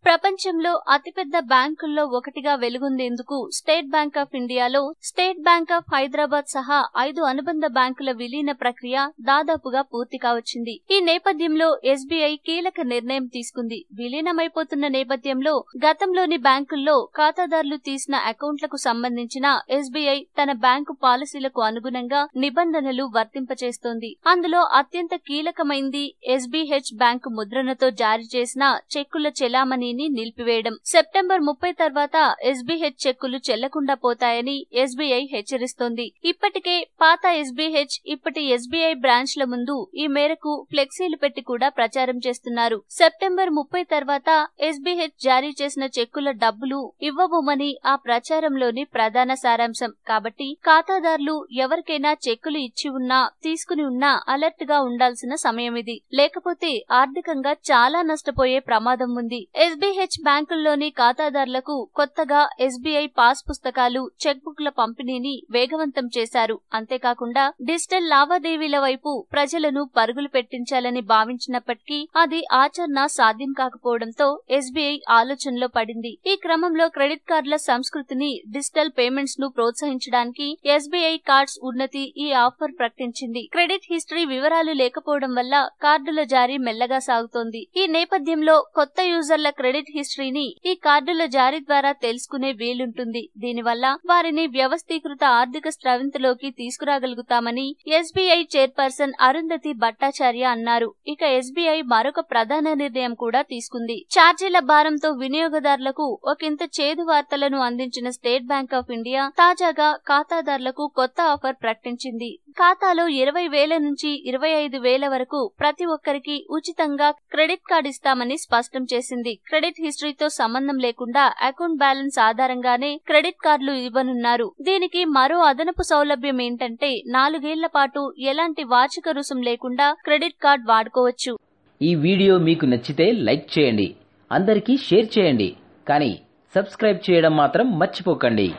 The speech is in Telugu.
ప్రపంచంలో అతిపెద్ద బ్యాంకుల్లో ఒకటిగా వెలుగొందేందుకు స్టేట్ బ్యాంక్ ఆఫ్ ఇండియాలో స్టేట్ బ్యాంక్ ఆఫ్ హైదరాబాద్ సహా 5 అనుబంధ బ్యాంకుల విలీన ప్రక్రియ దాదాపుగా పూర్తి కావచ్చింది. ఈ నేపథ్యంలో ఎస్బీఐ కీలక నిర్ణయం తీసుకుంది. విలీనమైపోతున్న నేపథ్యంలో గతంలోని బ్యాంకుల్లో ఖాతాదారులు తీసిన అకౌంట్లకు సంబంధించిన ఎస్బీఐ తన బ్యాంకు పాలసీలకు అనుగుణంగా నిబంధనలు వర్తింపచేస్తోంది. అందులో అత్యంత కీలకమైంది ఎస్బీహెచ్ బ్యాంకు ముద్రణతో జారీ చేసిన చెక్కుల చెలామణిని నిలిపివేయడం. సెప్టెంబర్ 30 తర్వాత ఎస్బీహెచ్ చెక్కులు చెల్లకుండా పోతాయని ఎస్బీఐ హెచ్చరిస్తోంది. ఇప్పటికే పాత ఎస్బీహెచ్ ఇప్పటి ఎస్బీఐ బ్రాంచ్ల ముందు ఈ మేరకు ఫ్లెక్సీలు పెట్టి కూడా ప్రచారం చేస్తున్నారు. సెప్టెంబర్ 30 తర్వాత ఎస్బీహెచ్ జారీ చేసిన చెక్కుల డబ్బులు ఇవ్వబోమని ఆ ప్రచారంలోని ప్రధాన సారాంశం. కాబట్టి ఖాతాదారులు ఎవరికైనా చెక్కులు ఇచ్చి ఉన్నా తీసుకుని ఉన్నా అలర్ట్ గా ఉండాల్సిన సమయం ఇది. లేకపోతే ఆర్థికంగా చాలా నష్టపోయే ప్రమాదం ఉంది. ఎస్బీహెచ్ బ్యాంకుల్లోని ఖాతాదారులకు కొత్తగా ఎస్బీఐ పాస్ పుస్తకాలు, చెక్ బుక్ల పంపిణీని వేగవంతం చేశారు. అంతేకాకుండా డిజిటల్ లావాదేవీల వైపు ప్రజలను పరుగులు పెట్టించాలని భావించినప్పటికీ అది ఆచరణ సాధ్యం కాకపోవడంతో ఎస్బీఐ ఆలోచనలో పడింది. ఈ క్రమంలో క్రెడిట్ కార్డుల సంస్కృతిని, డిజిటల్ పేమెంట్స్ ను ప్రోత్సహించడానికి ఎస్బీఐ కార్డ్స్ ఉన్నతి ఈ ఆఫర్ ప్రకటించింది. క్రెడిట్ హిస్టరీ వివరాలు లేకపోవడం వల్ల కార్డుల జారీ మెల్లగా సాగుతోంది. ఈ నేపథ్యంలో కొత్త యూజర్ల క్రెడిట్ హిస్టరీని ఈ కార్డుల జారీ ద్వారా తెలుసుకునే వీలుంటుంది. దీనివల్ల వారిని వ్యవస్థీకృత ఆర్థిక స్రవంతిలోకి తీసుకురాగలుగుతామని ఎస్బీఐ చైర్పర్సన్ అరుంధతి భట్టాచార్య అన్నారు. ఇక ఎస్బీఐ మరొక ప్రధాన నిర్ణయం కూడా తీసుకుంది. ఛార్జీల భారంతో వినియోగదారులకు ఒకంత చేదు వార్తలను అందించిన స్టేట్ బ్యాంక్ ఆఫ్ ఇండియా తాజాగా ఖాతాదారులకు కొత్త ఆఫర్ ప్రకటించింది. ఖాతాలో 20,000 నుంచి 25,000 వరకు ప్రతి ఒక్కరికి ఉచితంగా క్రెడిట్ కార్డు ఇస్తామని స్పష్టం చేసింది. క్రెడిట్ హిస్టరీతో సంబంధం లేకుండా అకౌంట్ బ్యాలెన్స్ ఆధారంగానే క్రెడిట్ కార్డులు ఇవ్వనున్నారు. దీనికి మరో అదనపు సౌలభ్యం ఏంటంటే 4 ఏళ్ల పాటు ఎలాంటి వార్షిక రుసుం లేకుండా క్రెడిట్ కార్డు వాడుకోవచ్చు. ఈ వీడియో మీకు నచ్చితే లైక్ చేయండి, అందరికీ షేర్ చేయండి, కానీ సబ్స్క్రైబ్ చేయడం మాత్రం మర్చిపోకండి.